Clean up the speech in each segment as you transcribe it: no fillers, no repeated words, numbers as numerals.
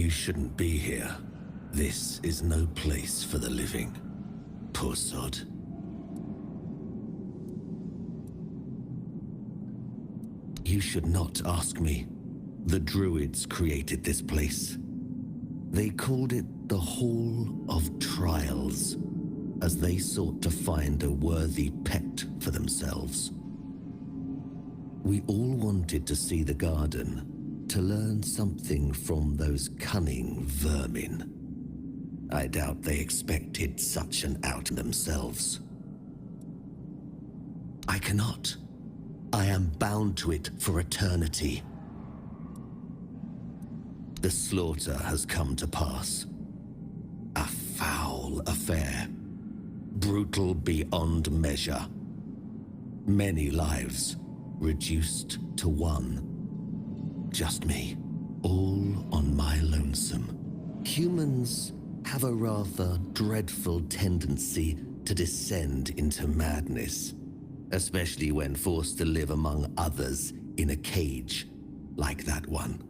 You shouldn't be here. This is no place for the living. Poor sod. You should not ask me. The Druids created this place. They called it the Hall of Trials, as they sought to find a worthy pet for themselves. We all wanted to see the garden, to learn something from those cunning vermin. I doubt they expected such an out themselves. I cannot. I am bound to it for eternity. The slaughter has come to pass. A foul affair. Brutal beyond measure. Many lives reduced to one. Just me, all on my lonesome. Humans have a rather dreadful tendency to descend into madness, especially when forced to live among others in a cage like that one.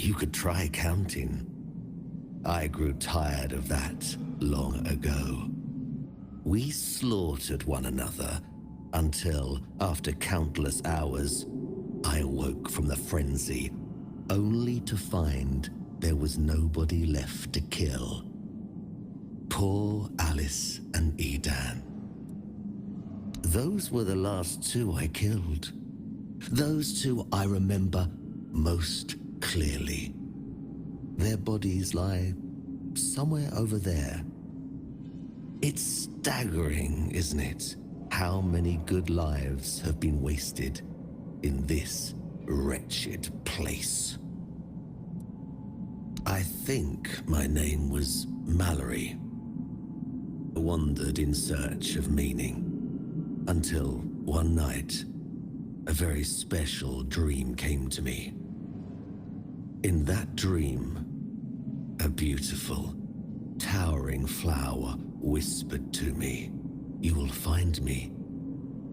You could try counting. I grew tired of that long ago. We slaughtered one another until, after countless hours, I awoke from the frenzy, only to find there was nobody left to kill. Poor Alice and Edan. Those were the last two I killed. Those two I remember most clearly. Their bodies lie somewhere over there. It's staggering, isn't it? How many good lives have been wasted in this wretched place. I think my name was Mallory. I wandered in search of meaning, until one night, a very special dream came to me. In that dream, a beautiful, towering flower whispered to me, "You will find me,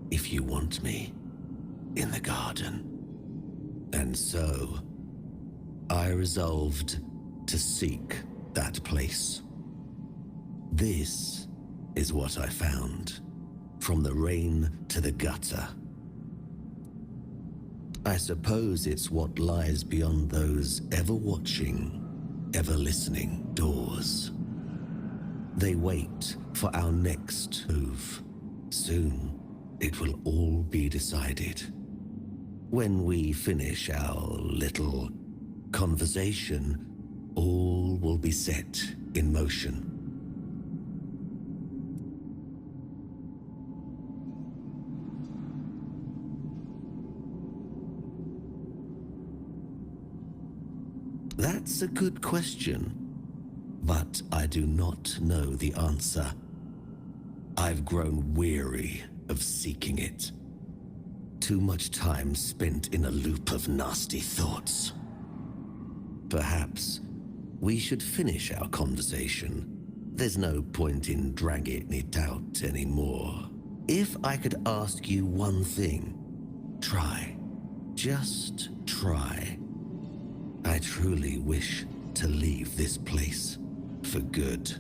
if you want me, in the garden." And so, I resolved to seek that place. This is what I found, from the rain to the gutter. I suppose it's what lies beyond those ever-watching, ever-listening doors. They wait for our next move. Soon, it will all be decided. When we finish our little conversation, all will be set in motion. That's a good question, but I do not know the answer. I've grown weary of seeking it. Too much time spent in a loop of nasty thoughts. Perhaps we should finish our conversation. There's no point in dragging it out anymore. If I could ask you one thing, try. Just try. I truly wish to leave this place for good.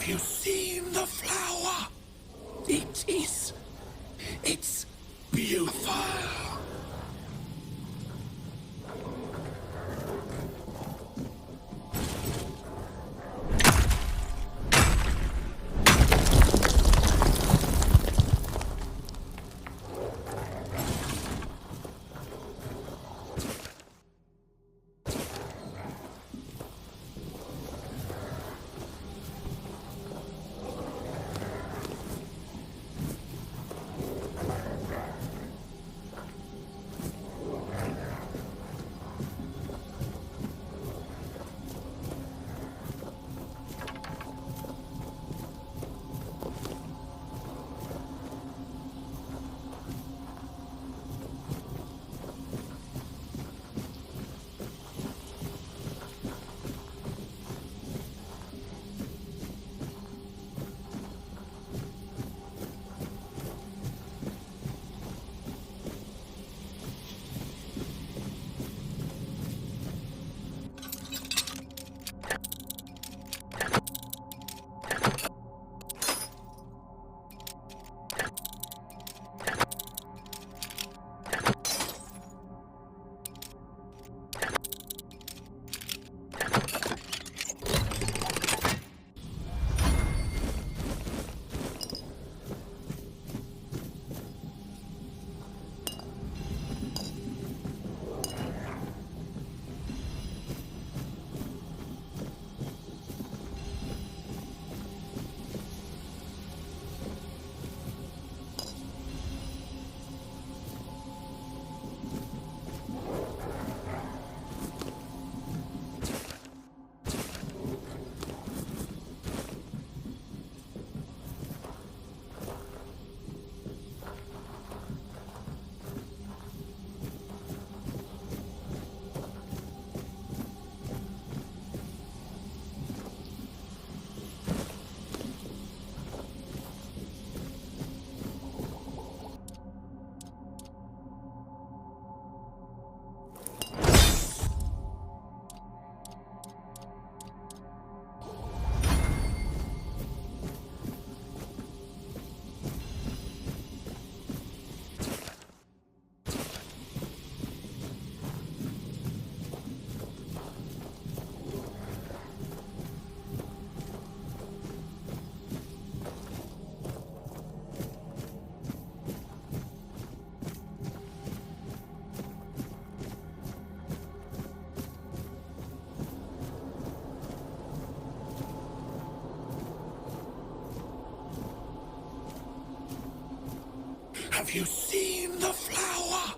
you seen the flower? It's beautiful. Have you seen the flower?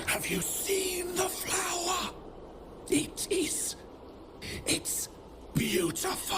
Have you seen the flower? It's beautiful.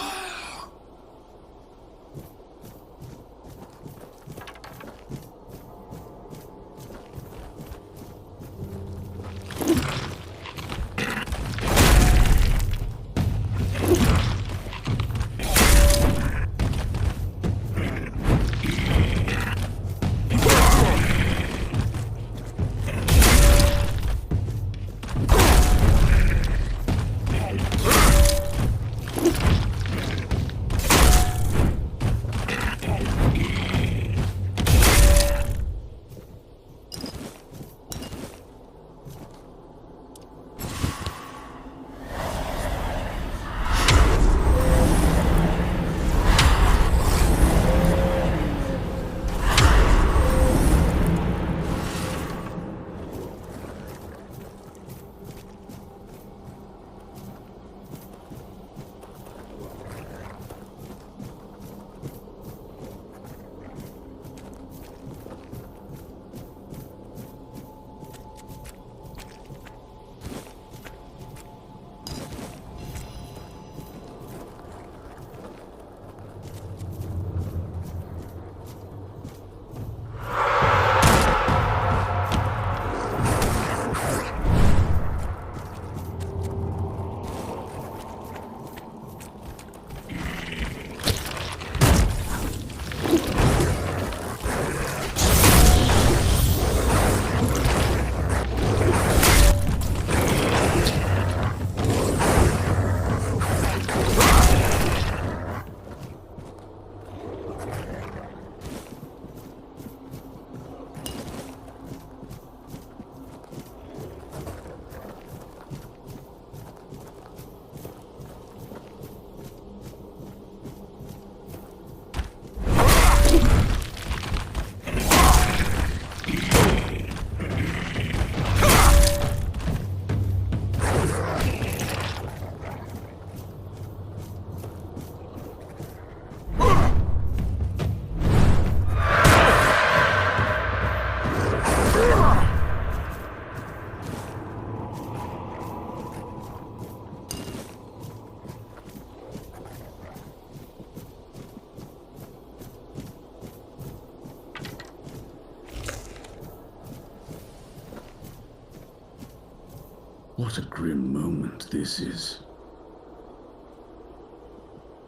What a grim moment this is.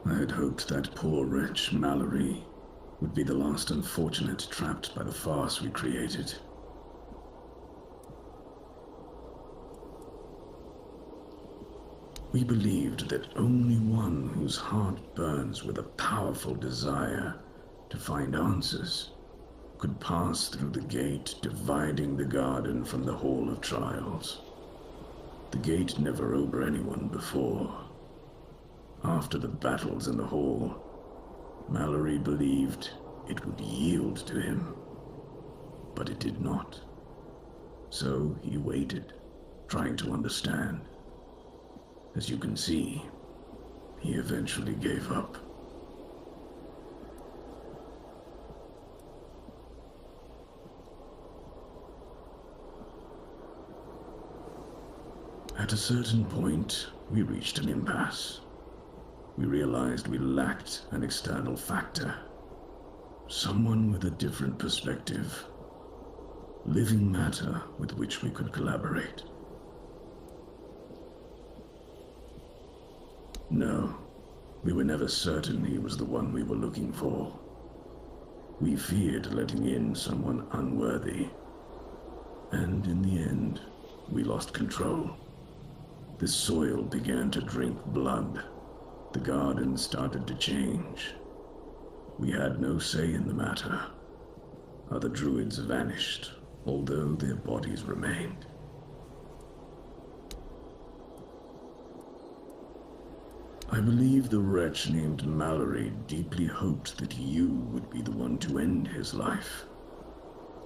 I had hoped that poor wretch Mallory would be the last unfortunate trapped by the farce we created. We believed that only one whose heart burns with a powerful desire to find answers could pass through the gate dividing the garden from the Hall of Trials. The gate never opened anyone before. After the battles in the hall, Mallory believed it would yield to him, but it did not. So he waited, trying to understand. As you can see, he eventually gave up. At a certain point, we reached an impasse. We realized we lacked an external factor. Someone with a different perspective. Living matter with which we could collaborate. No, we were never certain he was the one we were looking for. We feared letting in someone unworthy. And in the end, we lost control. The soil began to drink blood. The garden started to change. We had no say in the matter. Other druids vanished, although their bodies remained. I believe the wretch named Mallory deeply hoped that you would be the one to end his life,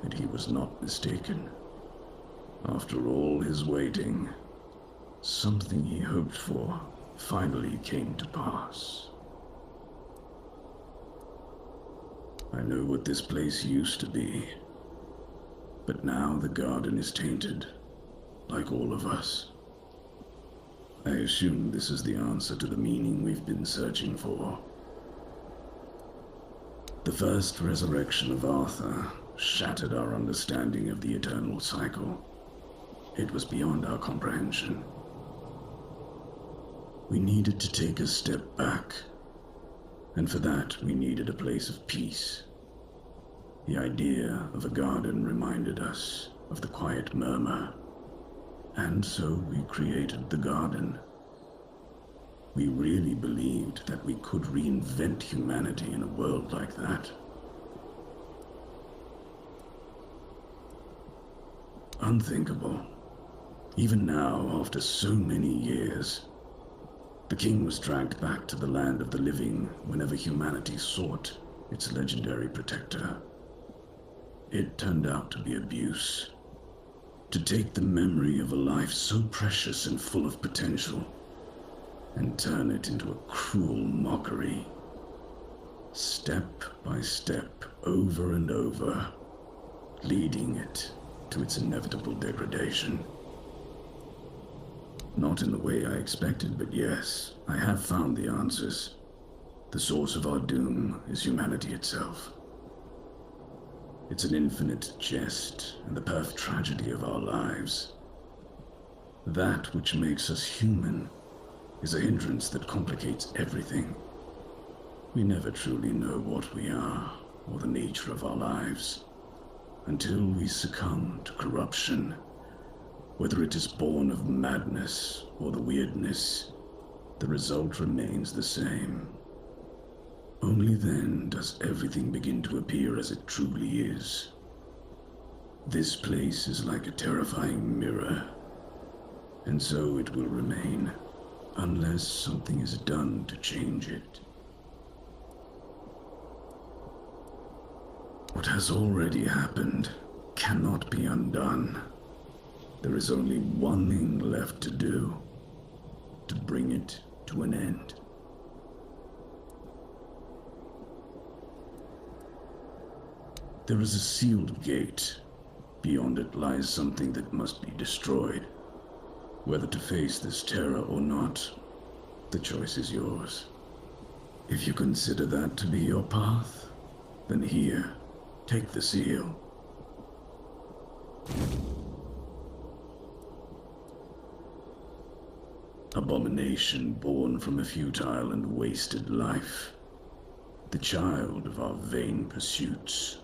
and he was not mistaken. After all his waiting, something he hoped for finally came to pass. I know what this place used to be, but now the garden is tainted, like all of us. I assume this is the answer to the meaning we've been searching for. The first resurrection of Arthur shattered our understanding of the eternal cycle. It was beyond our comprehension. We needed to take a step back, and for that we needed a place of peace. The idea of a garden reminded us of the quiet murmur, and so we created the garden. We really believed that we could reinvent humanity in a world like that. Unthinkable. Even now, after so many years, the king was dragged back to the land of the living whenever humanity sought its legendary protector. It turned out to be abuse. To take the memory of a life so precious and full of potential and turn it into a cruel mockery. Step by step, over and over, leading it to its inevitable degradation. Not in the way I expected, but yes, I have found the answers. The source of our doom is humanity itself. It's an infinite jest and the perfect tragedy of our lives. That which makes us human is a hindrance that complicates everything. We never truly know what we are or the nature of our lives until we succumb to corruption. Whether it is born of madness or the weirdness, the result remains the same. Only then does everything begin to appear as it truly is. This place is like a terrifying mirror, and so it will remain, unless something is done to change it. What has already happened cannot be undone. There is only one thing left to do, to bring it to an end. There is a sealed gate. Beyond it lies something that must be destroyed. Whether to face this terror or not, the choice is yours. If you consider that to be your path, then here, take the seal. abomination born from a futile and wasted life, the child of our vain pursuits.